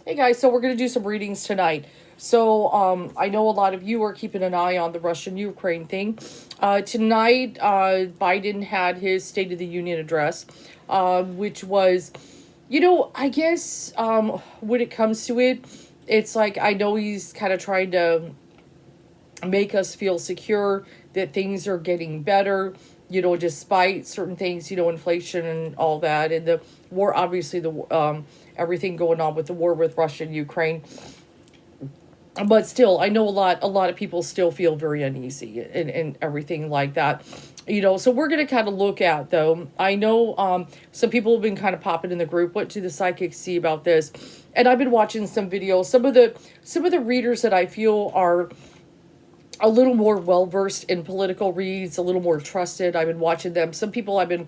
Hey guys, so we're going to do some readings tonight. So I know a lot of you are keeping an eye on the Russian-Ukraine thing. Tonight, Biden had his State of the Union address, which was, I guess when it comes to it, it's like I know he's kind of trying to make us feel secure that things are getting better, despite certain things, inflation and all that, and the war, obviously the everything going on with the war with Russia and Ukraine. But still, I know a lot of people still feel very uneasy and everything like that. So we're gonna kind of look at, though. I know some people have been kind of popping in the group. What do the psychics see about this? And I've been watching some videos. Some of the readers that I feel are a little more well-versed in political reads, a little more trusted. I've been watching them. Some people I've been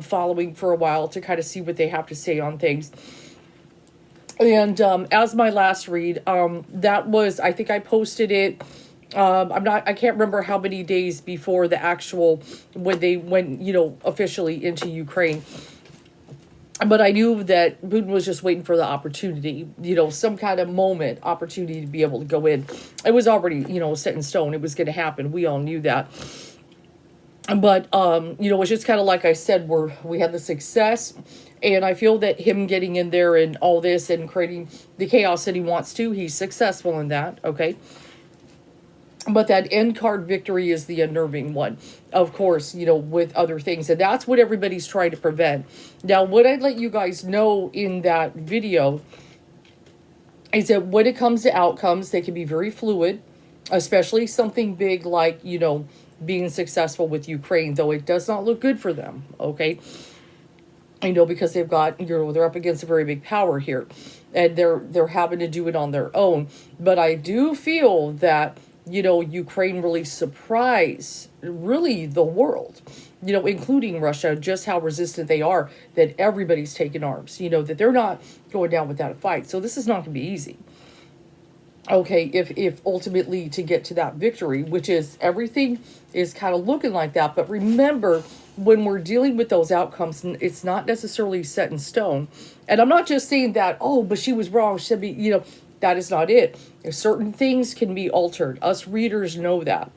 following for a while to kind of see what they have to say on things. And as my last read, that was, I think I posted it, I can't remember how many days before the actual, when they went, officially into Ukraine. But I knew that Putin was just waiting for the opportunity, some kind of opportunity to be able to go in. It was already, set in stone. It was going to happen. We all knew that. But, it's just kind of like I said, we had the success. And I feel that him getting in there and all this and creating the chaos that he wants to, he's successful in that, okay? But that end card victory is the unnerving one, of course, with other things. And that's what everybody's trying to prevent. Now, what I'd let you guys know in that video is that when it comes to outcomes, they can be very fluid, especially something big like, being successful with Ukraine, though it does not look good for them, okay? Because they've got, they're up against a very big power here, and they're having to do it on their own. But I do feel that, Ukraine really surprised, really, the world, including Russia, just how resistant they are, that everybody's taking arms, that they're not going down without a fight. So this is not going to be easy. Okay, if ultimately to get to that victory, which is everything is kind of looking like that. But remember, when we're dealing with those outcomes, it's not necessarily set in stone. And I'm not just saying that, oh, but she was wrong. She should be, that is not it. Certain things can be altered. Us readers know that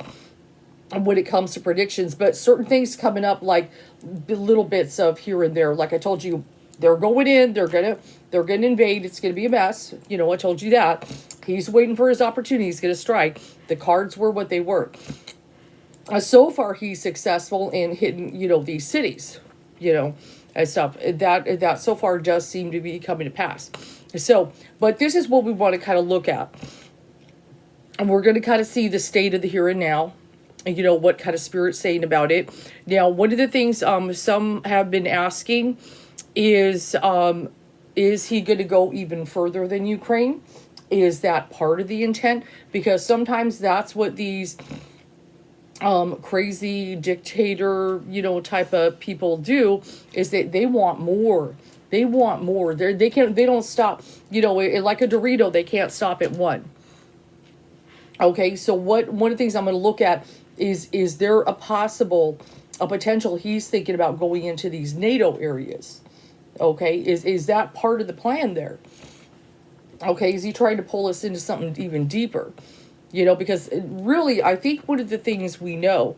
when it comes to predictions, but certain things coming up, like little bits of here and there. Like I told you, they're going in, they're gonna invade. It's gonna be a mess. I told you that. He's waiting for his opportunity. He's gonna strike. The cards were what they were. So far, he's successful in hitting, these cities, and stuff. That so far does seem to be coming to pass. So, but this is what we want to kind of look at. And we're going to kind of see the state of the here and now, and, what kind of spirit's saying about it. Now, one of the things some have been asking is he going to go even further than Ukraine? Is that part of the intent? Because sometimes that's what these crazy dictator, type of people do, is that they want more. They want more. They don't stop, like a Dorito, they can't stop at one. Okay, so one of the things I'm going to look at is there a potential he's thinking about going into these NATO areas? Okay, is that part of the plan there? Okay, is he trying to pull us into something even deeper? Because really, I think one of the things we know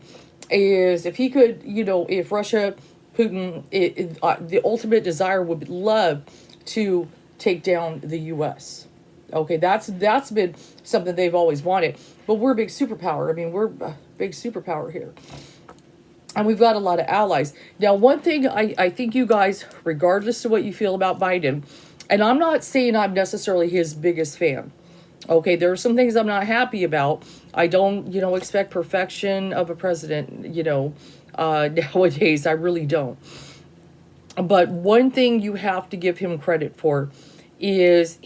is if he could, if Russia, Putin, the ultimate desire would love to take down the U.S. Okay, that's been something they've always wanted. But we're a big superpower. I mean, we're a big superpower here. And we've got a lot of allies. Now, one thing I think you guys, regardless of what you feel about Biden, and I'm not saying I'm necessarily his biggest fan. Okay, there are some things I'm not happy about. I don't, expect perfection of a president, nowadays. I really don't. But one thing you have to give him credit for is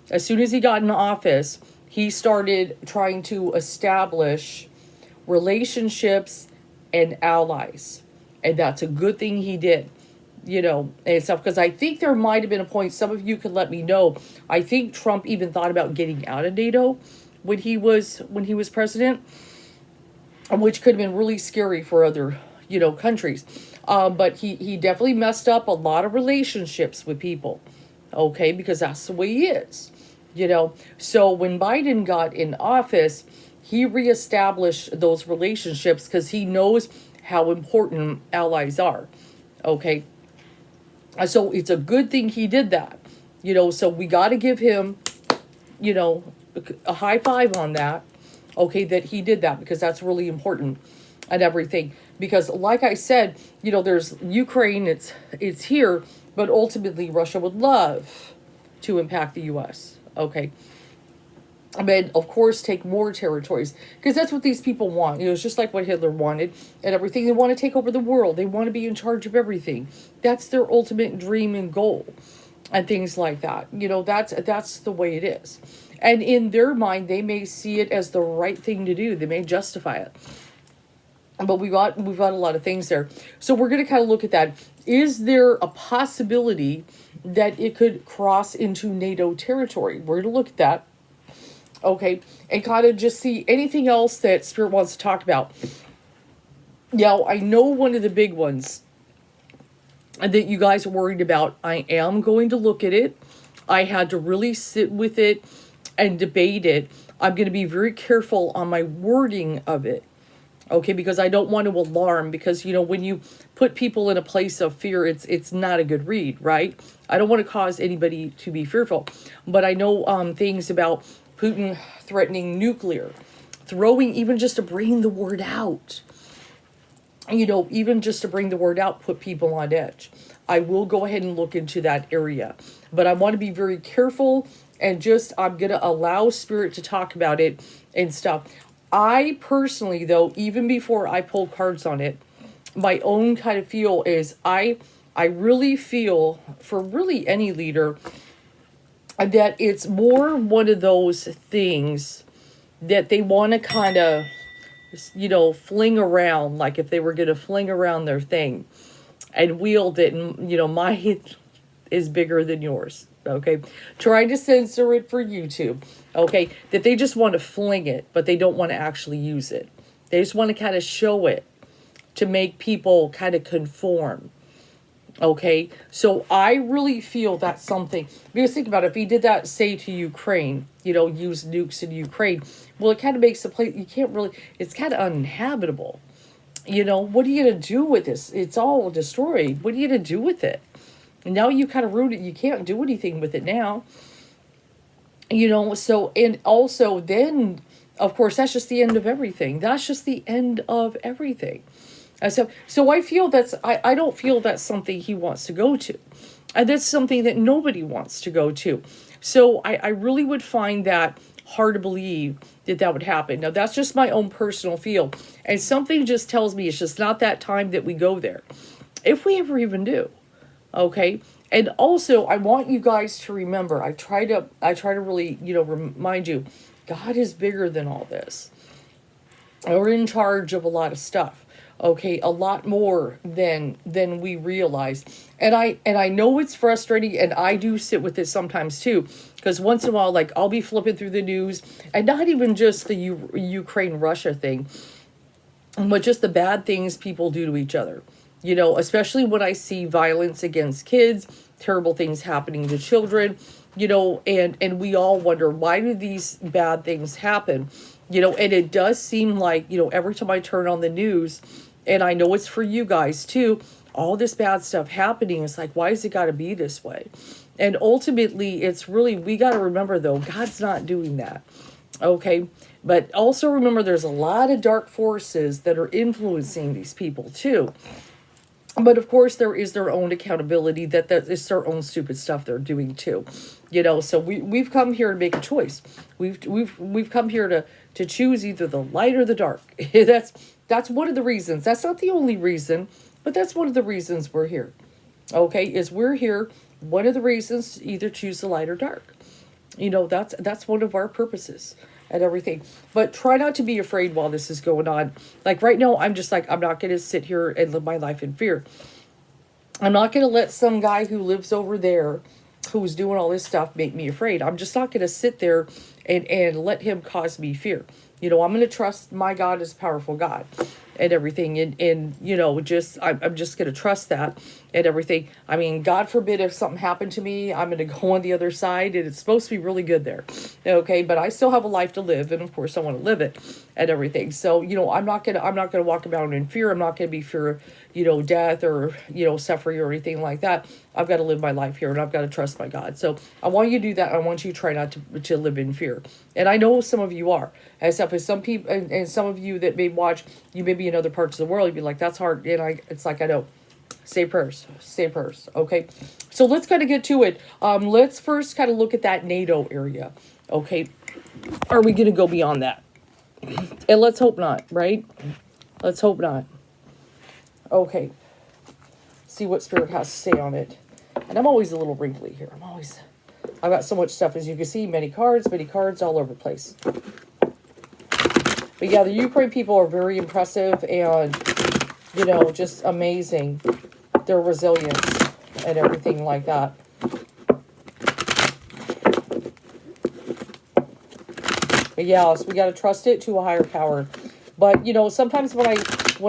as soon as he got in office, he started trying to establish relationships and allies. And that's a good thing he did. And stuff, because I think there might have been a point, some of you could let me know, I think Trump even thought about getting out of NATO when he was president, which could have been really scary for other, countries. But he definitely messed up a lot of relationships with people. Okay, because that's the way he is. So when Biden got in office, he reestablished those relationships because he knows how important allies are. Okay, so it's a good thing he did that. So we got to give him, you know, a high five on that. Okay, that he did that because that's really important and everything. Because like I said, there's Ukraine, it's here, but ultimately Russia would love to impact the US. Okay. I mean, of course, take more territories because that's what these people want. It's just like what Hitler wanted and everything. They want to take over the world. They want to be in charge of everything. That's their ultimate dream and goal, and things like that. That's the way it is. And in their mind, they may see it as the right thing to do. They may justify it. But we've got a lot of things there. So we're going to kind of look at that. Is there a possibility that it could cross into NATO territory? We're going to look at that. Okay, and kind of just see anything else that Spirit wants to talk about. Now, I know one of the big ones that you guys are worried about. I am going to look at it. I had to really sit with it and debate it. I'm going to be very careful on my wording of it. Okay, because I don't want to alarm, because, when you put people in a place of fear, it's not a good read, right? I don't want to cause anybody to be fearful. But I know things about Putin threatening nuclear, throwing, even just to bring the word out. Even just to bring the word out, put people on edge. I will go ahead and look into that area. But I want to be very careful, and I'm going to allow Spirit to talk about it and stuff. I personally, though, even before I pull cards on it, my own kind of feel is I really feel for really any leader that it's more one of those things that they want to kind of, fling around, like if they were going to fling around their thing and wield it, and, my is bigger than yours. Okay, trying to censor it for YouTube. Okay, that they just want to fling it, but they don't want to actually use it. They just want to kind of show it to make people kind of conform. Okay, so I really feel that's something, because think about it, if he did that, say, to Ukraine, use nukes in Ukraine, well, it kind of makes the place, you can't really, it's kind of uninhabitable. What are you going to do with this? It's all destroyed. What are you going to do with it? And now you kind of ruined it. You can't do anything with it now. So, and also then, of course, that's just the end of everything. That's just the end of everything. So I feel I don't feel that's something he wants to go to. And that's something that nobody wants to go to. So I really would find that hard to believe that would happen. Now, that's just my own personal feel. And something just tells me it's just not that time that we go there. If we ever even do. Okay. And also, I want you guys to remember, I try to really, remind you, God is bigger than all this. We're in charge of a lot of stuff. Okay, a lot more than we realize. And I know it's frustrating, and I do sit with it sometimes too, because once in a while, like, I'll be flipping through the news, and not even just the Ukraine-Russia thing, but just the bad things people do to each other. Especially when I see violence against kids, terrible things happening to children, and we all wonder, why do these bad things happen? And it does seem like, every time I turn on the news, and I know it's for you guys too, all this bad stuff happening, it's like, why has it got to be this way? And ultimately, it's really, we got to remember, though, God's not doing that. Okay? But also remember, there's a lot of dark forces that are influencing these people too. But of course, there is their own accountability, that is their own stupid stuff they're doing too. So we've come here to make a choice. We've come here to choose either the light or the dark. That's one of the reasons. That's not the only reason, but that's one of the reasons we're here. Okay, is we're here. One of the reasons to either choose the light or dark. That's one of our purposes and everything. But try not to be afraid while this is going on. Like right now, I'm just like, I'm not going to sit here and live my life in fear. I'm not going to let some guy who lives over there, who's doing all this stuff, make me afraid. I'm just not going to sit there and let him cause me fear. I'm going to trust my God is a powerful God. and everything. And you know, just I'm just going to trust that and everything. I mean, God forbid if something happened to me, I'm going to go on the other side, and it's supposed to be really good there. Okay, but I still have a life to live, and of course I want to live it and everything. So, you know, I'm not going to walk around in fear. I'm not going to be fear, you know, death or, you know, suffering or anything like that. I've got to live my life here, and I've got to trust my God. So I want you to do that. I want you to try not to live in fear. And I know some of you are. As for some people, and some of you that may watch, you may be in other parts of the world, you'd be like, that's hard. And it's like, I know. Say prayers. Say prayers. Okay. So let's kind of get to it. Let's first kind of look at that NATO area. Okay. Are we going to go beyond that? And let's hope not, right? Let's hope not. Okay. See what Spirit has to say on it. And I'm always a little wrinkly here. I've got so much stuff, as you can see, many cards all over the place. But yeah, the Ukraine people are very impressive and, you know, just amazing. Their resilience and everything like that. But yeah, so we got to trust it to a higher power. But, you know, sometimes when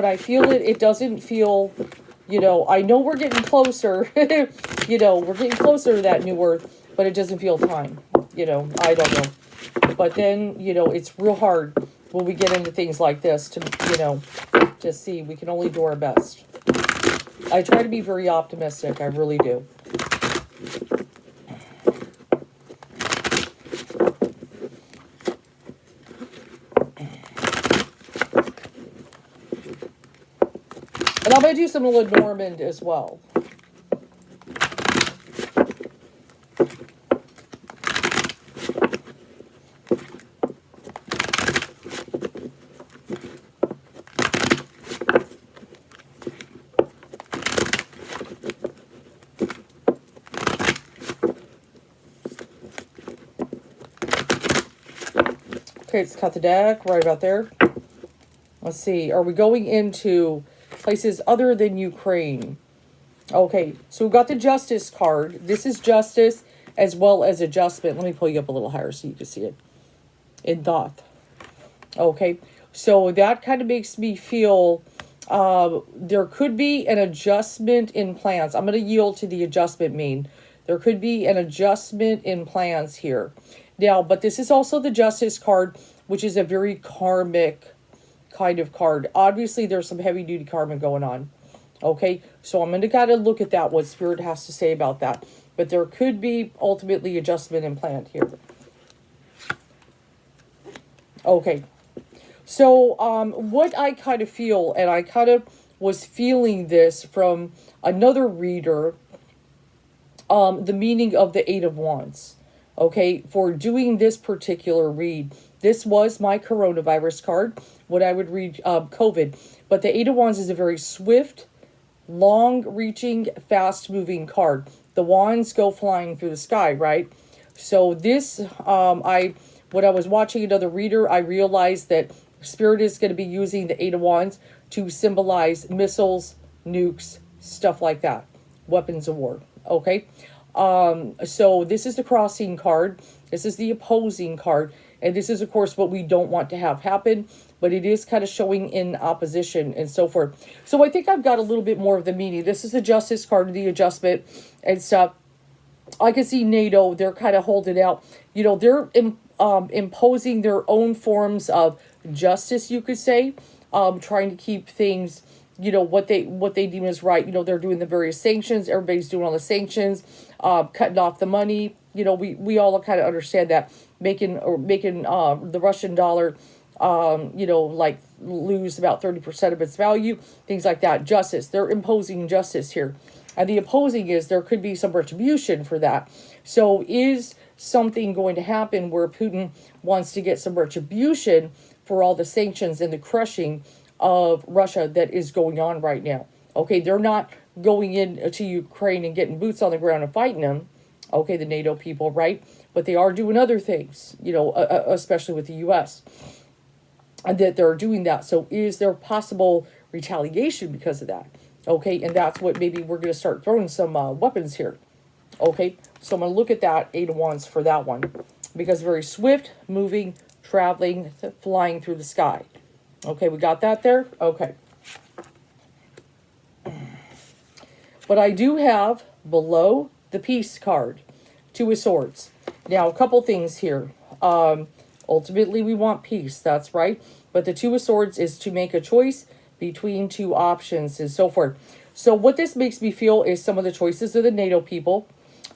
I feel it, it doesn't feel, you know, I know we're getting closer. You know, we're getting closer to that new earth, but it doesn't feel time. You know, I don't know. But then, you know, it's real hard when we get into things like this to, you know, just see. We can only do our best. I try to be very optimistic. I really do. And I'm going to do some Lenormand as well. Okay, let's cut the deck right about there. Let's see. Are we going into places other than Ukraine? Okay, so we've got the Justice card. This is Justice as well as Adjustment. Let me pull you up a little higher so you can see it. In Thoth. Okay, so that kind of makes me feel there could be an adjustment in plans. I'm going to yield to the adjustment mean. There could be an adjustment in plans here. Now, but this is also the Justice card, which is a very karmic kind of card. Obviously, there's some heavy-duty karma going on. Okay, so I'm going to kind of look at that, what Spirit has to say about that. But there could be ultimately adjustment in plan here. Okay, so what I kind of feel, and I kind of was feeling this from another reader, the meaning of the Eight of Wands. Okay, for doing this particular read, this was my coronavirus card, what I would read COVID. But the Eight of Wands is a very swift, long-reaching, fast-moving card. The wands go flying through the sky, right? So this, when I was watching another reader, I realized that Spirit is going to be using the Eight of Wands to symbolize missiles, nukes, stuff like that. Weapons of war, okay? So this is the crossing card. This is the opposing card. And this is, of course, what we don't want to have happen. But it is kind of showing in opposition and so forth. So I think I've got a little bit more of the meaning. This is the Justice card, the adjustment and stuff. I can see NATO, they're kind of holding out. You know, they're imposing their own forms of justice, you could say. Trying to keep things, you know, what they deem is right. You know, they're doing the various sanctions. Everybody's doing all the sanctions, cutting off the money. You know, we all kind of understand that. Making the Russian dollar, you know, like lose about 30% of its value. Things like that. Justice. They're imposing justice here. And the opposing is there could be some retribution for that. So is something going to happen where Putin wants to get some retribution for all the sanctions and the crushing of Russia that is going on right now? Okay, they're not going into Ukraine and getting boots on the ground and fighting them. Okay, the NATO people, right? But they are doing other things, you know, especially with the U.S. And that they're doing that. So is there possible retaliation because of that? Okay, and that's what maybe we're going to start throwing some weapons here. Okay, so I'm going to look at that Eight of Wands for that one. Because very swift, moving, traveling, flying through the sky. Okay, we got that there? Okay. But I do have below the peace card, Two of Swords. Now, a couple things here. Ultimately, we want peace, that's right. But the Two of Swords is to make a choice between two options and so forth. So what this makes me feel is some of the choices of the NATO people.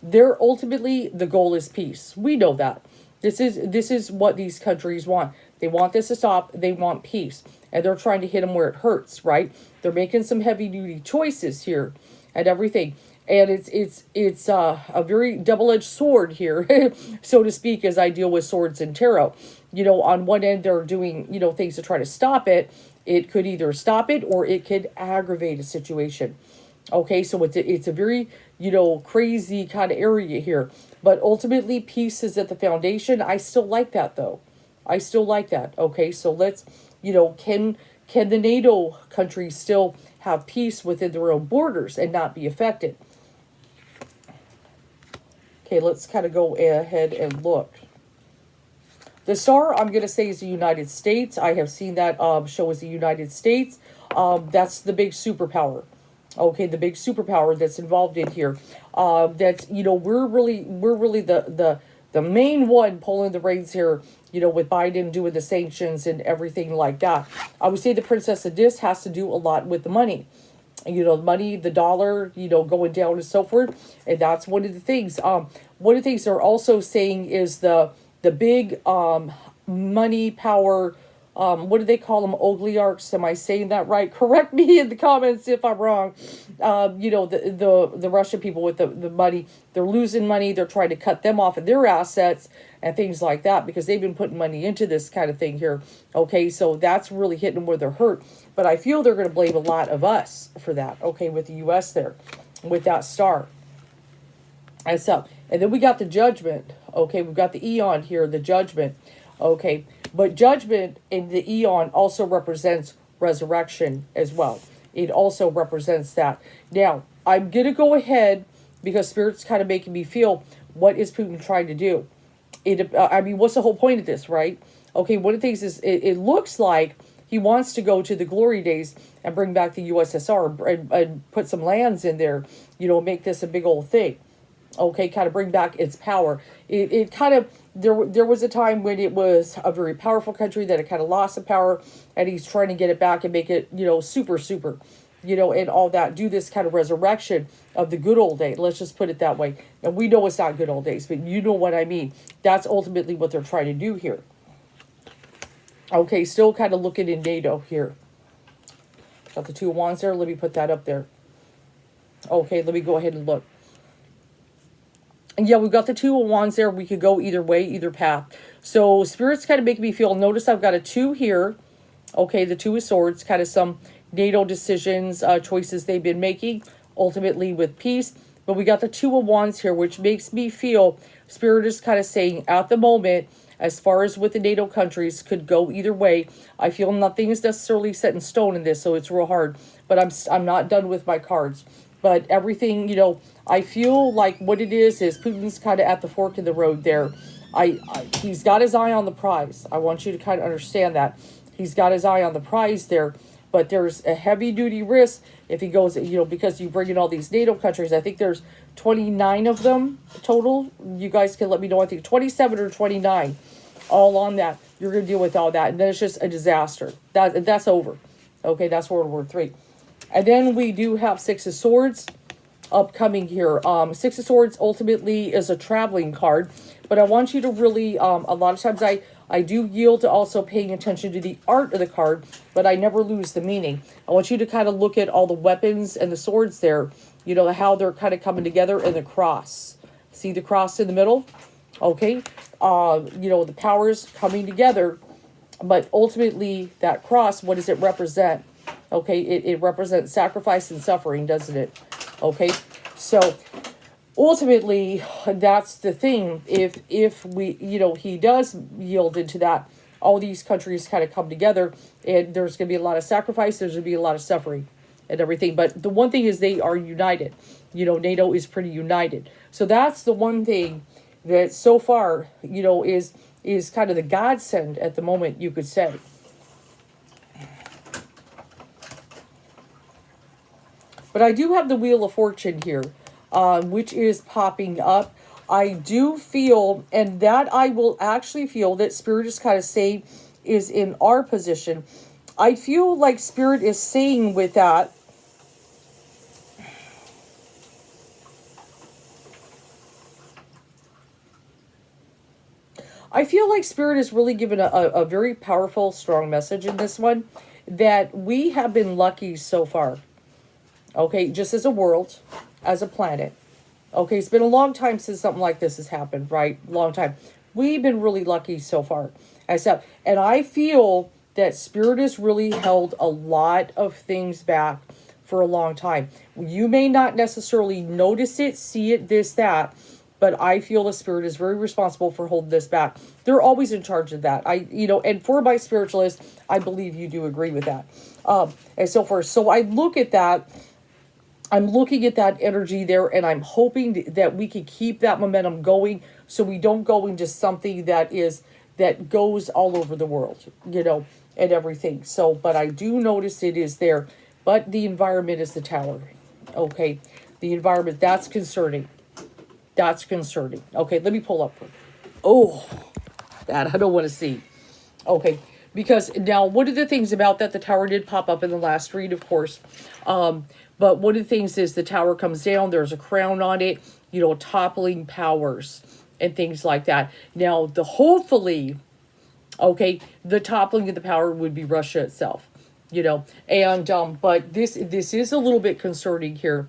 They're ultimately, the goal is peace. We know that. This is what these countries want. They want this to stop. They want peace. And they're trying to hit them where it hurts, right? They're making some heavy-duty choices here and everything. And it's a very double-edged sword here, so to speak, as I deal with swords and tarot. You know, on one end, they're doing, you know, things to try to stop it. It could either stop it or it could aggravate a situation. Okay, so it's a very, you know, crazy kind of area here. But ultimately, peace is at the foundation. I still like that, though. I still like that. Okay, so let's, you know, can the NATO countries still have peace within their own borders and not be affected? Okay, let's kind of go ahead and look. The star, I'm going to say, is the United States. I have seen that show as the United States. That's the big superpower. Okay, the big superpower that's involved in here. That's, you know, we're really the main one pulling the reins here, you know, with Biden doing the sanctions and everything like that. I would say the Princess of Dis has to do a lot with the money. You know, money, the dollar, you know, going down and so forth. And that's one of the things. One of the things they're also saying is the big money, power, what do they call them? Oligarchs. Am I saying that right? Correct me in the comments if I'm wrong. You know, the Russian people with the money, they're losing money. They're trying to cut them off of their assets and things like that because they've been putting money into this kind of thing here. Okay, so that's really hitting them where they're hurt. But I feel they're going to blame a lot of us for that. Okay, with the U.S. there, with that star. And so, and then we got the Judgment. Okay, we've got the Eon here, the Judgment. Okay, but Judgment in the Eon also represents resurrection as well. It also represents that. Now, I'm going to go ahead because Spirit's kind of making me feel, what is Putin trying to do? I mean, what's the whole point of this, right? Okay, one of the things is, it looks like he wants to go to the glory days and bring back the USSR and put some lands in there, you know, make this a big old thing. Okay, kind of bring back its power. It kind of, there was a time when it was a very powerful country that it kind of lost the power, and he's trying to get it back and make it, you know, super, you know, and all that. Do this kind of resurrection of the good old days. Let's just put it that way. And we know it's not good old days, but you know what I mean. That's ultimately what they're trying to do here. Okay, still kind of looking in NATO here. Got the Two of Wands there. Let me put that up there. Okay, let me go ahead and look. And yeah, we've got the Two of Wands there. We could go either way, either path. So Spirit's kind of making me feel, notice I've got a 2 here. Okay, the Two of Swords, kind of some NATO decisions, choices they've been making, ultimately with peace. But we got the Two of Wands here, which makes me feel Spirit is kind of saying at the moment, as far as with the NATO countries, could go either way. I feel nothing is necessarily set in stone in this, so it's real hard. But I'm not done with my cards. But everything, you know, I feel like what it is Putin's kind of at the fork in the road there. He's got his eye on the prize. I want you to kind of understand that. He's got his eye on the prize there. But there's a heavy-duty risk if he goes, you know, because you bring in all these NATO countries. I think there's 29 of them total. You guys can let me know. I think 27 or 29 all on that. You're going to deal with all that. And then it's just a disaster. That's over. Okay, that's World War III. And then we do have Six of Swords upcoming here. Six of Swords ultimately is a traveling card. But I want you to really, a lot of times I do yield to also paying attention to the art of the card, but I never lose the meaning. I want you to kind of look at all the weapons and the swords there, you know, how they're kind of coming together, and the cross. See the cross in the middle? Okay. You know, the powers coming together, but ultimately that cross, what does it represent? Okay, it represents sacrifice and suffering, doesn't it? Okay, so ultimately, that's the thing. If we, you know, he does yield into that, all these countries kind of come together, and there's going to be a lot of sacrifice, there's going to be a lot of suffering and everything. But the one thing is they are united. You know, NATO is pretty united. So that's the one thing that so far, you know, is kind of the godsend at the moment, you could say. But I do have the Wheel of Fortune here, which is popping up. I do feel, and that I will actually feel that Spirit is kind of saying is in our position. I feel like Spirit is saying with that, I feel like Spirit is really given a very powerful, strong message in this one, that we have been lucky so far. Okay, just as a world, as a planet. Okay, it's been a long time since something like this has happened, right? Long time. We've been really lucky so far. And I feel that Spirit has really held a lot of things back for a long time. You may not necessarily notice it, see it, this, that, but I feel the Spirit is very responsible for holding this back. They're always in charge of that. And for my spiritualist, I believe you do agree with that. And so forth. So I look at that. I'm looking at that energy there, and I'm hoping that we can keep that momentum going, so we don't go into something that goes all over the world, and everything. So, but I do notice it is there. But the environment is the Tower. Okay, the environment, that's concerning. That's concerning. Okay, let me pull up. Oh, that I don't want to see. Okay, because now one of the things about that, the Tower did pop up in the last read, of course. But one of the things is the Tower comes down, there's a crown on it, toppling powers and things like that. Now, hopefully, okay, the toppling of the power would be Russia itself, and, but this is a little bit concerning here.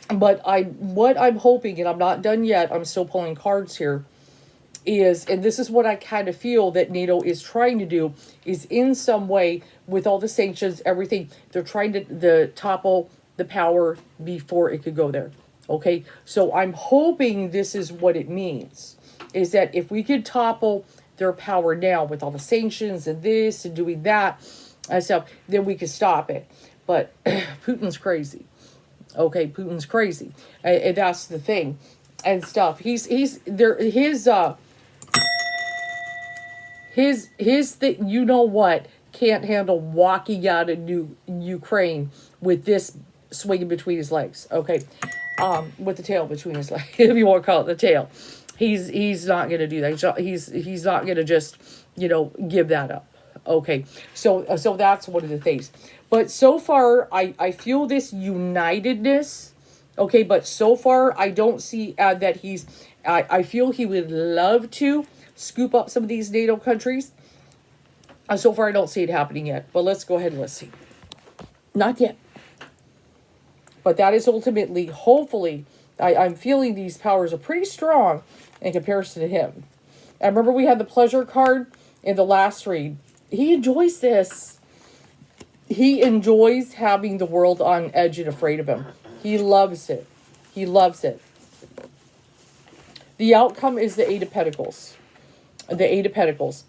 But what I'm hoping, and I'm not done yet, I'm still pulling cards here, and this is what I kind of feel that NATO is trying to do, is in some way, with all the sanctions, everything, they're trying to topple the power before it could go there. Okay, so I'm hoping this is what it means, is that if we could topple their power now with all the sanctions and this and doing that and stuff, then we could stop it. But Putin's crazy. Okay, Putin's crazy, and that's the thing, and stuff. He's there. His thing, can't handle walking out of Ukraine with this swinging between his legs. Okay, with the tail between his legs, if you want to call it the tail. He's not gonna do that. He's not gonna just give that up. Okay, so that's one of the things. But so far, I feel this unitedness. Okay, but so far I don't see that I feel he would love to scoop up some of these NATO countries. So far I don't see it happening yet. But let's go ahead and let's see. Not yet. But that is ultimately, hopefully, I'm feeling these powers are pretty strong in comparison to him. And remember, we had the pleasure card in the last read. He enjoys this. He enjoys having the world on edge and afraid of him. He loves it. He loves it. The outcome is the Eight of Pentacles. The Eight of Pentacles.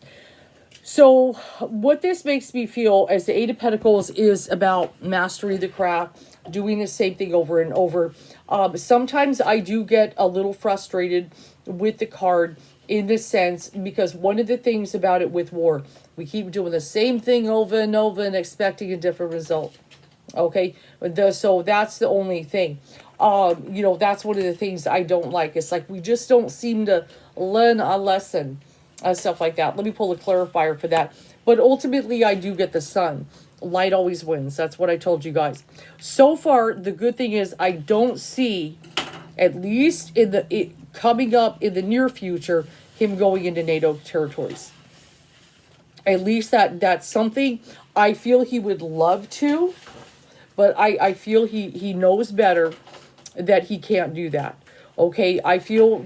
So what this makes me feel as the Eight of Pentacles is about mastery of the craft, doing the same thing over and over. Sometimes I do get a little frustrated with the card in this sense, because one of the things about it with war, we keep doing the same thing over and over and expecting a different result. Okay, so that's the only thing. That's one of the things I don't like. It's like we just don't seem to learn a lesson and stuff like that. Let me pull a clarifier for that. But ultimately, I do get the Sun. Light always wins. That's what I told you guys. So far, the good thing is I don't see, at least coming up in the near future, him going into NATO territories. At least that's something I feel he would love to, but I feel he knows better that he can't do that. Okay, I feel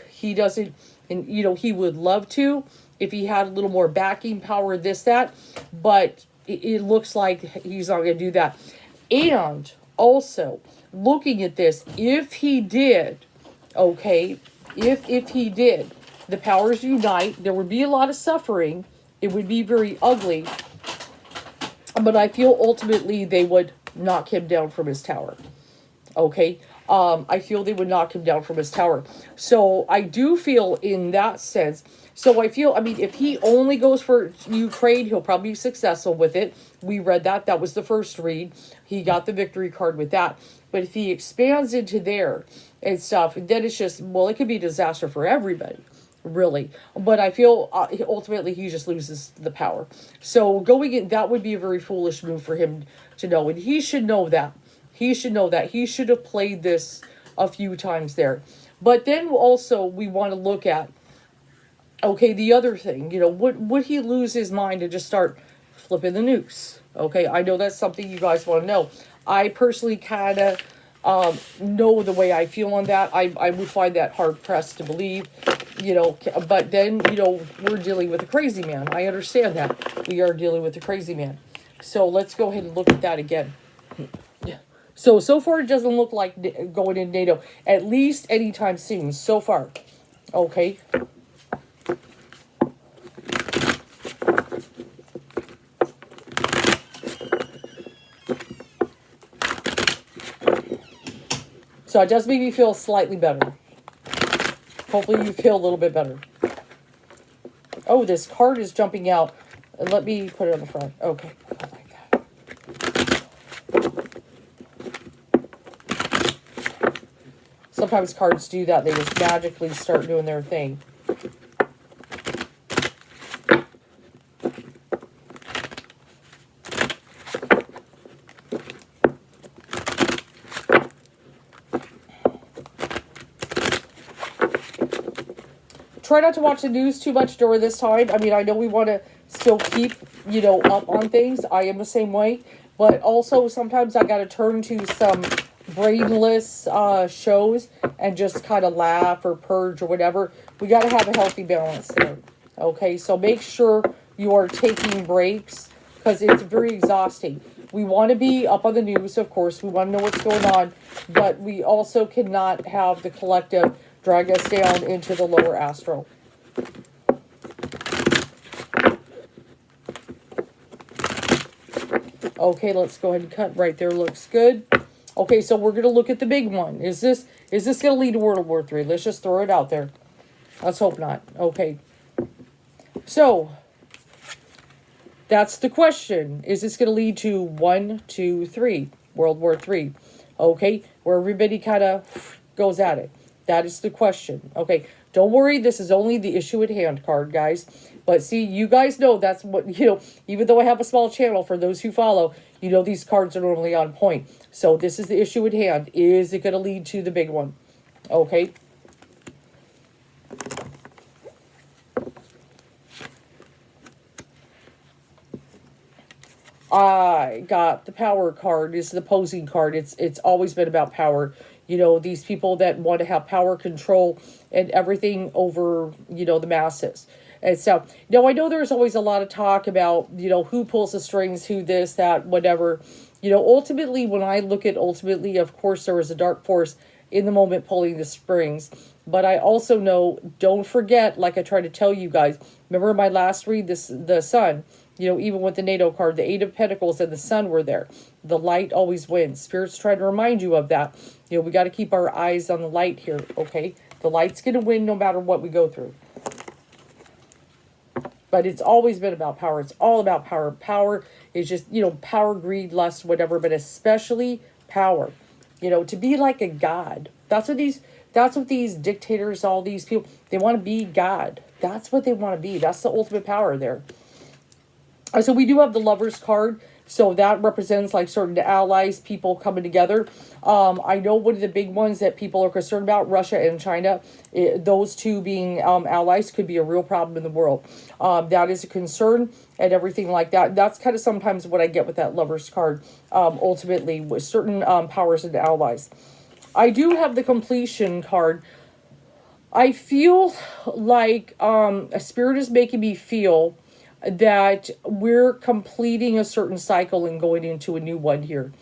he doesn't, and he would love to if he had a little more backing power, this, that, but it looks like he's not going to do that. And also, looking at this, if he did, okay, if he did, the powers unite, there would be a lot of suffering. It would be very ugly. But I feel ultimately they would knock him down from his tower. Okay? I feel they would knock him down from his tower. So I do feel in that sense. So I feel, I mean, if he only goes for Ukraine, he'll probably be successful with it. We read that. That was the first read. He got the victory card with that. But if he expands into there and stuff, then it's just, well, it could be a disaster for everybody, really. But I feel ultimately he just loses the power. So going in, that would be a very foolish move for him to know. And he should know that. He should know that. He should have played this a few times there. But then also we want to look at, okay, the other thing, would he lose his mind and just start flipping the nukes? Okay, I know that's something you guys want to know. I personally kind of know the way I feel on that. I would find that hard pressed to believe, but then, we're dealing with a crazy man. I understand that. We are dealing with a crazy man. So let's go ahead and look at that again. So far it doesn't look like going in NATO, at least anytime soon, so far. Okay. So it does make me feel slightly better. Hopefully you feel a little bit better. Oh, this card is jumping out. Let me put it on the front. Okay. I like that. Sometimes cards do that. They just magically start doing their thing. Try not to watch the news too much during this time. I mean, I know we want to still keep, up on things. I am the same way. But also, sometimes I got to turn to some brainless shows and just kind of laugh or purge or whatever. We got to have a healthy balance there. Okay, so make sure you are taking breaks because it's very exhausting. We want to be up on the news, of course. We want to know what's going on. But we also cannot have the collective drag us down into the lower astral. Okay, let's go ahead and cut right there. Looks good. Okay, so we're going to look at the big one. Is this going to lead to World War III? Let's just throw it out there. Let's hope not. Okay. So, that's the question. Is this going to lead to 1, 2, 3, World War III? Okay, where everybody kind of goes at it. That is the question. Okay, don't worry. This is only the issue at hand card, guys. But see, you guys know that's what, even though I have a small channel, for those who follow, these cards are normally on point. So this is the issue at hand. Is it going to lead to the big one? Okay. I got the power card. Is the opposing card. It's always been about power. These people that want to have power, control, and everything over, the masses. And so, I know there's always a lot of talk about, who pulls the strings, who this, that, whatever. Ultimately, when I look at of course, there was a dark force in the moment pulling the springs. But I also know, don't forget, like I tried to tell you guys, remember my last read, the sun, even with the NATO card, the Eight of Pentacles and the sun were there. The light always wins. Spirits try to remind you of that. We got to keep our eyes on the light here, okay? The light's going to win no matter what we go through. But it's always been about power. It's all about power. Power is just, power, greed, lust, whatever, but especially power. To be like a god. That's what these dictators, all these people, they want to be God. That's what they want to be. That's the ultimate power there. So we do have the Lovers card. So that represents like certain allies, people coming together. I know one of the big ones that people are concerned about, Russia and China, those two being allies could be a real problem in the world. That is a concern and everything like that. That's kind of sometimes what I get with that Lovers card, ultimately, with certain powers and allies. I do have the Completion card. I feel like a spirit is making me feel that we're completing a certain cycle and going into a new one here.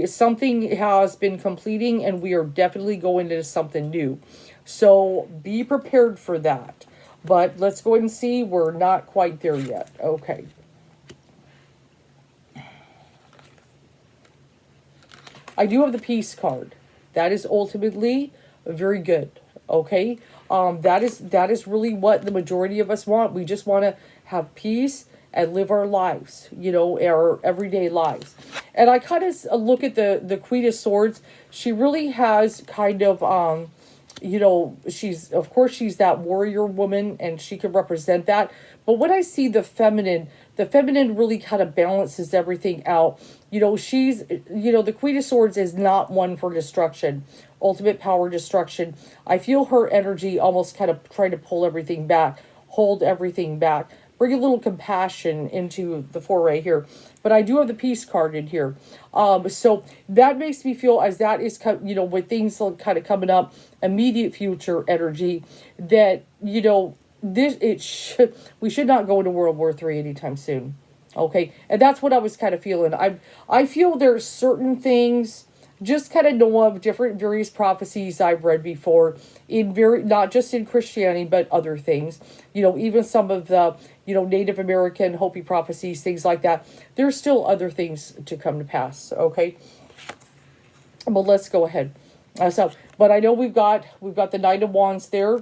Something has been completing and we are definitely going into something new. So be prepared for that. But let's go ahead and see. We're not quite there yet. Okay. I do have the Peace card. That is ultimately very good. Okay, that is really what the majority of us want. We just want to have peace and live our lives, our everyday lives. And I kind of look at the Queen of Swords. She really has kind of she's, of course, she's that warrior woman, and she can represent that. But when I see the feminine really kind of balances everything out. She's, the Queen of Swords is not one for destruction, ultimate power destruction. I feel her energy almost kind of trying to pull everything back, hold everything back, bring a little compassion into the foray here. But I do have the peace card in here. So that makes me feel, as that is, with things kind of coming up, immediate future energy, that, we should not go into World War III anytime soon. Okay. And that's what I was kind of feeling. I feel there's certain things, just kind of know of different various prophecies I've read before, not just in Christianity, but other things. Even some of the, Native American Hopi prophecies, things like that. There's still other things to come to pass. Okay. But let's go ahead. But I know we've got the Knight of Wands there.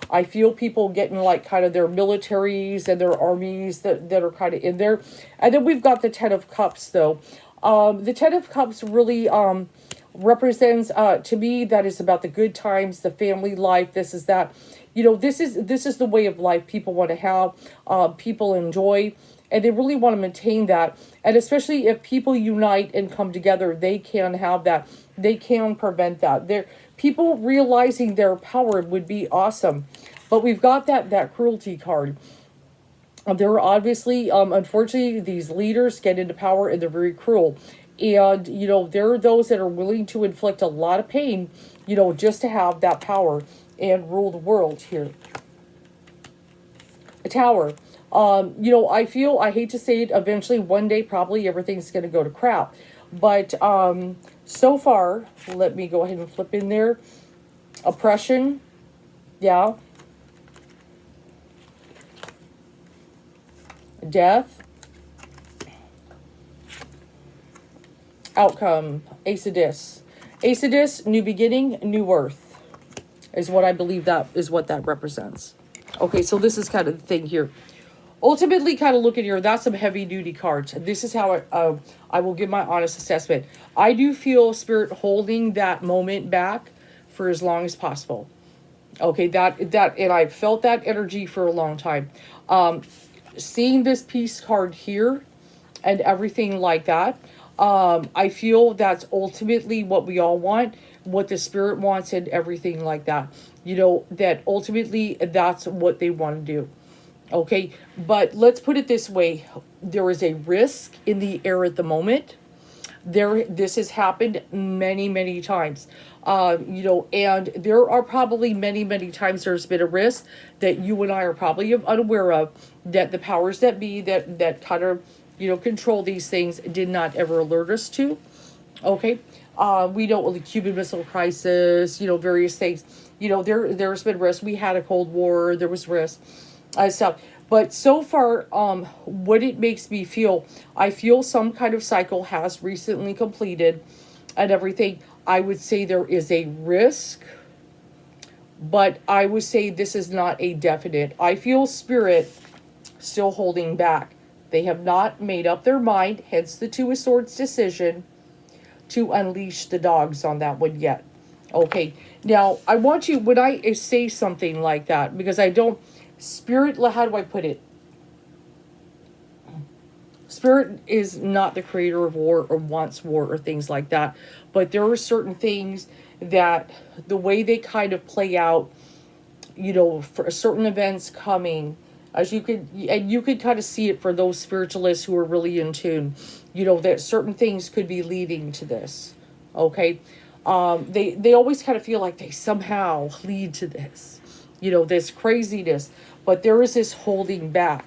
I feel people getting like kind of their militaries and their armies that are kind of in there. And then we've got the Ten of Cups though. The Ten of Cups really represents, to me, that is about the good times, the family life. This is that, this is the way of life people want to have, people enjoy, and they really want to maintain that. And especially if people unite and come together, they can have that. They can prevent that. People realizing their power would be awesome. But we've got that cruelty card. There are obviously, unfortunately, these leaders get into power and they're very cruel. And, there are those that are willing to inflict a lot of pain, just to have that power and rule the world here. A Tower. I hate to say it, eventually, one day, probably everything's going to go to crap. But so far, let me go ahead and flip in there. Oppression. Yeah. Death. Outcome. Ace of Discs. Ace of Discs, new beginning, new earth, is what I believe that is what that represents. Okay, so this is kind of the thing here. Ultimately, kind of look at here, that's some heavy duty cards. This is how I will give my honest assessment. I do feel Spirit holding that moment back for as long as possible. Okay, that and I've felt that energy for a long time. Seeing this peace card here and everything like that, I feel that's ultimately what we all want, what the Spirit wants, and everything like that. That ultimately that's what they want to do. Okay, but let's put it this way. There is a risk in the air at the moment. This has happened many, many times. And there are probably many, many times there's been a risk that you and I are probably unaware of, that the powers that be that kind of, control these things did not ever alert us to. Okay. We know the Cuban Missile Crisis, various things, there's been risk. We had a Cold War, there was risk. Stuff. But so far, what it makes me feel, I feel some kind of cycle has recently completed and everything. I would say there is a risk, but I would say this is not a definite. I feel Spirit still holding back. They have not made up their mind, hence the Two of Swords decision to unleash the dogs on that one yet. Okay, now I want you, when I say something like that, because I don't, Spirit, how do I put it? Spirit is not the creator of war or wants war or things like that. But there are certain things that the way they kind of play out, for certain events coming, as you could kind of see it for those spiritualists who are really in tune, that certain things could be leading to this. Okay. They always kind of feel like they somehow lead to this, this craziness, but there is this holding back.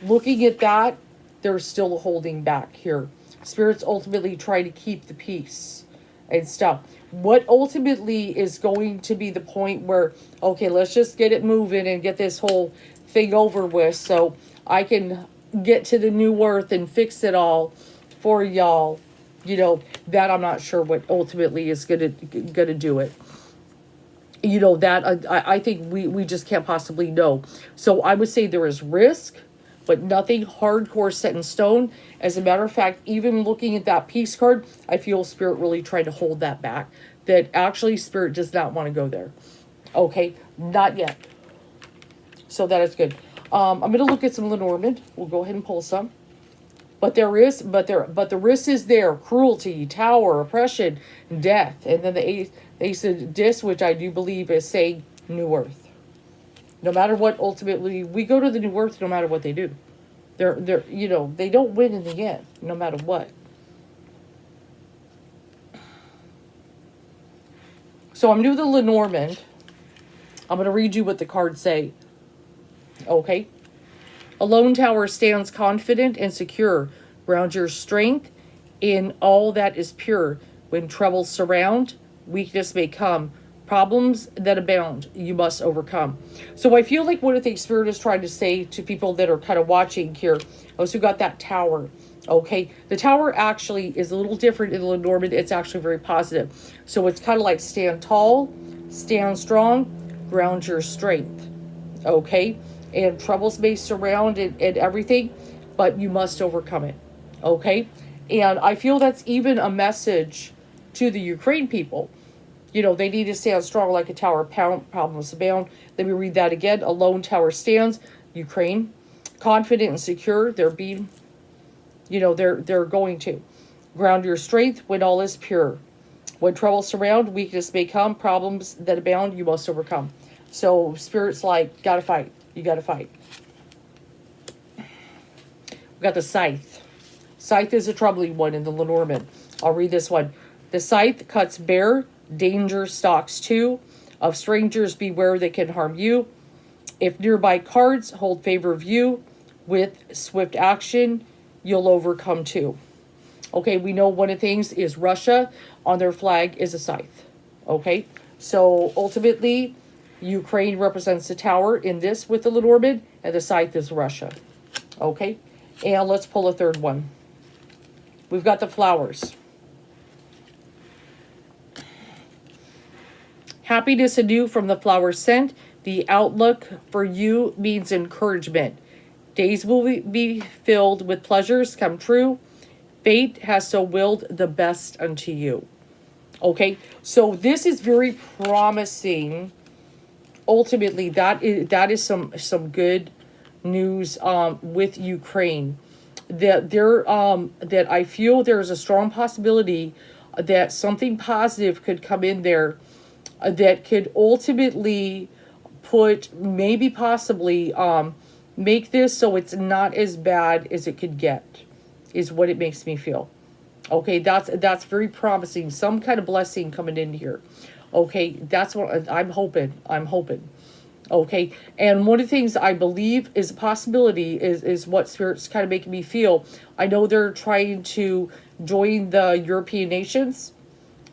Looking at that, there's still a holding back here. Spirit's ultimately trying to keep the peace and stuff. What ultimately is going to be the point where, okay, let's just get it moving and get this whole thing over with so I can get to the new earth and fix it all for y'all. That I'm not sure what ultimately is gonna do it. That I think we just can't possibly know. So I would say there is risk, but nothing hardcore set in stone. As a matter of fact, even looking at that peace card, I feel Spirit really tried to hold that back. That actually Spirit does not want to go there. Okay, not yet. So that is good. I'm going to look at some Lenormand. We'll go ahead and pull some. But the risk is there: cruelty, tower, oppression, death, and then the ace of disc, which I do believe is saying new earth. No matter what, ultimately we go to the new earth. No matter what they do, they're they don't win in the end. No matter what. So I'm new to the Lenormand. I'm going to read you what the cards say. Okay. A lone tower stands confident and secure. Ground your strength in all that is pure. When troubles surround, weakness may come. Problems that abound, you must overcome. So I feel like one of the things Spirit is trying to say to people that are kind of watching here, those who got that tower. Okay, the tower actually is a little different in the Lenormand. It's actually very positive. So it's kind of like stand tall, stand strong, ground your strength. Okay. And troubles may surround and everything, but you must overcome it. Okay? And I feel that's even a message to the Ukraine people. They need to stand strong like a tower. Problems abound. Let me read that again. A lone tower stands. Ukraine. Confident and secure. They're being, they're going to. Ground your strength when all is pure. When troubles surround, weakness may come. Problems that abound, you must overcome. So Spirit's like, gotta fight. You got to fight. We got the scythe. Scythe is a troubling one in the Lenormand. I'll read this one. The scythe cuts bare, danger stalks too. Of strangers beware, they can harm you. If nearby cards hold favor of you, with swift action, you'll overcome too. Okay, we know one of the things is Russia on their flag is a scythe. Okay, so ultimately, Ukraine represents the tower in this with the Lenormand, and the scythe is Russia. Okay? And let's pull a third one. We've got the flowers. Happiness anew from the flower scent. The outlook for you means encouragement. Days will be filled with pleasures come true. Fate has so willed the best unto you. Okay? So this is very promising. Ultimately, that is some good news with Ukraine. That I feel there's a strong possibility that something positive could come in there that could ultimately put maybe possibly make this so it's not as bad as it could get, is what it makes me feel. Okay, that's very promising. Some kind of blessing coming in here. Okay, that's what I'm hoping. Okay, and one of the things I believe is a possibility is what Spirit's kind of making me feel. I know they're trying to join the European nations.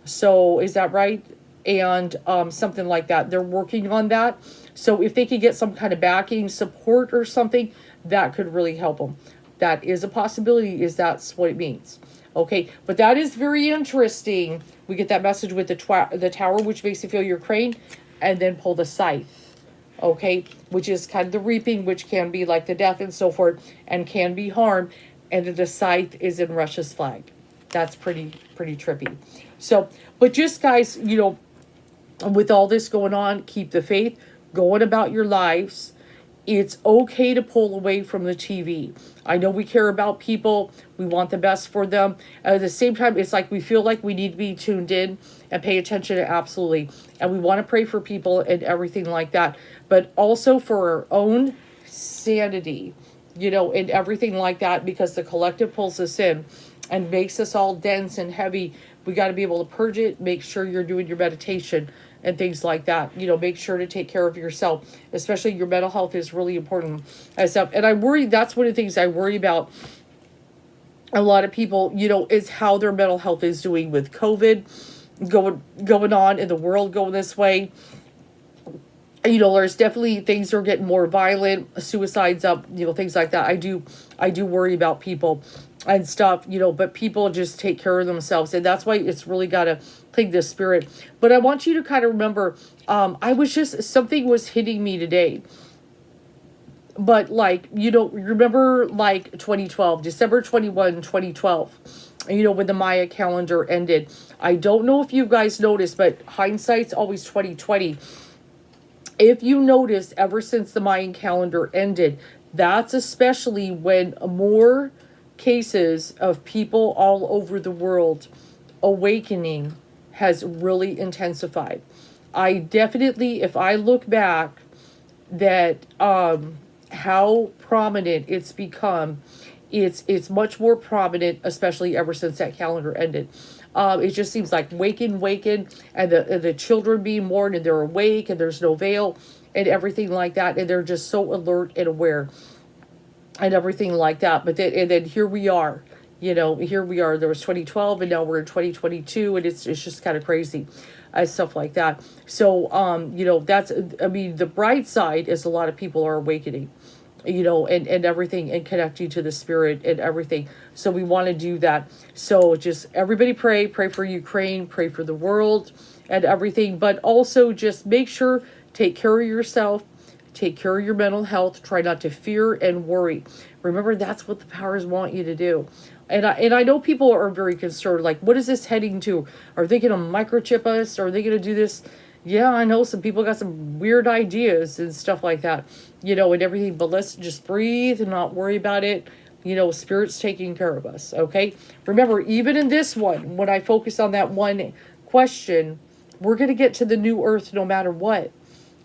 So is that right? And something like that. They're working on that. So if they could get some kind of backing, support or something, that could really help them. That is a possibility, is that's what it means. Okay, but that is very interesting. We get that message with the tower, which makes you feel Ukraine, and then pull the scythe. Okay, which is kind of the reaping, which can be like the death and so forth, and can be harm. And then the scythe is in Russia's flag. That's pretty trippy. So, but just guys, with all this going on, keep the faith, going about your lives. It's okay to pull away from the TV. I know we care about people. We want the best for them. At the same time, it's like we feel like we need to be tuned in and pay attention to absolutely. And we want to pray for people and everything like that. But also for our own sanity, and everything like that, because the collective pulls us in and makes us all dense and heavy. We got to be able to purge it. Make sure you're doing your meditation and things like that. Make sure to take care of yourself, especially your mental health is really important and stuff. And I worry, that's one of the things I worry about a lot of people, is how their mental health is doing with COVID going on in the world, going this way. There's definitely things are getting more violent, suicides up, things like that. I do worry about people and stuff, but people just take care of themselves. And that's why it's really got to take this spirit. But I want you to kind of remember, something was hitting me today. But like, remember like 2012, December 21, 2012, when the Maya calendar ended. I don't know if you guys noticed, but hindsight's always 2020. If you notice, ever since the Mayan calendar ended, that's especially when more cases of people all over the world awakening has really intensified. I definitely, if I look back, that how prominent it's become, it's much more prominent, especially ever since that calendar ended. It just seems like waken, and the children being born, and they're awake, and there's no veil, and everything like that, and they're just so alert and aware, and everything like that. But then here we are, here we are. There was 2012, and now we're in 2022, and it's just kind of crazy, stuff like that. So that's, I mean, the bright side is a lot of people are awakening, and everything, and connecting to the spirit and everything. So we want to do that. So just everybody pray for Ukraine, pray for the world and everything, but also just make sure, take care of yourself, take care of your mental health, try not to fear and worry. Remember, that's what the powers want you to do. And I know people are very concerned, like, what is this heading to? Are they going to microchip us? Are they going to do this? Yeah, I know some people got some weird ideas and stuff like that, and everything, but let's just breathe and not worry about it. Spirit's taking care of us, okay? Remember, even in this one, when I focus on that one question, we're going to get to the new earth no matter what.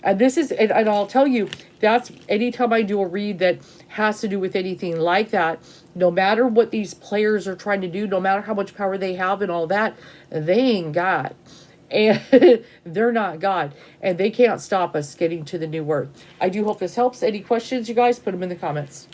And this is, and I'll tell you, that's anytime I do a read that has to do with anything like that, no matter what these players are trying to do, no matter how much power they have and all that, they ain't God. And they're not God. And they can't stop us getting to the new earth. I do hope this helps. Any questions, you guys? Put them in the comments.